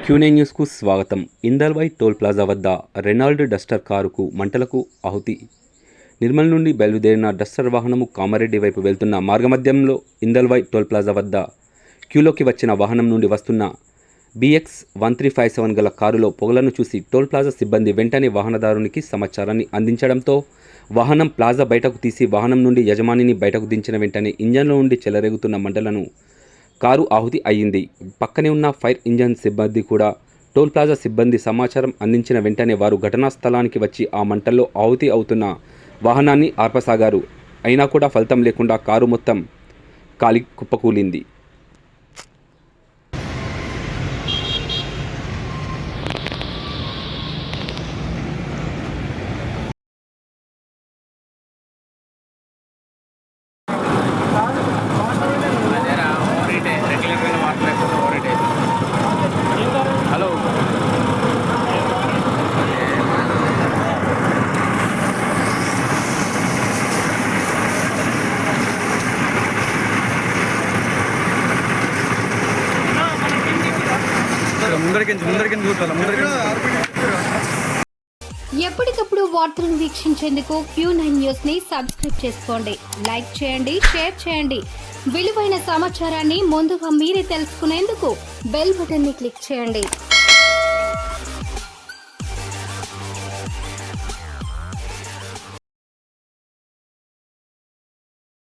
క్యూనే న్యూస్కు స్వాగతం. Indalwai toll plaza వద్ద రెనాల్డ్ డస్టర్ కారుకు మంటలకు ఆహుతి. నిర్మల్ నుండి బయలుదేరిన డస్టర్ వాహనము కామారెడ్డి వైపు వెళ్తున్న మార్గమధ్యంలో ఇందల్వాయి టోల్ ప్లాజా వద్ద క్యూలోకి వచ్చిన వాహనం నుండి వస్తున్న BX 1357 గల కారులో పొగలను చూసి టోల్ ప్లాజా సిబ్బంది వెంటనే వాహనదారునికి సమాచారాన్ని అందించడంతో వాహనం ప్లాజా బయటకు తీసి వాహనం నుండి యజమానిని బయటకు దించిన వెంటనే ఇంజన్లో నుండి చెలరేగుతున్న మంటలను కారు ఆహుతి అయ్యింది. పక్కనే ఉన్న ఫైర్ ఇంజన్ సిబ్బంది కూడా టోల్ ప్లాజా సిబ్బంది సమాచారం అందించిన వెంటనే వారు ఘటనా స్థలానికి వచ్చి ఆ మంటల్లో ఆహుతి అవుతున్న వాహనాన్ని ఆర్పసాగారు. అయినా కూడా ఫలితం లేకుండా కారు మొత్తం కాలి కుప్పకూలింది. హలో ఎప్పటికప్పుడు వార్తలను వీక్షించేందుకు Q9 న్యూస్ ని సబ్స్క్రైబ్ చేసుకోండి. లైక్ చేయండి, షేర్ చేయండి. విలువైన సమాచారాన్ని ముందుగా మీరే తెలుసుకునేందుకు బెల్ బటన్ ని క్లిక్ చేయండి.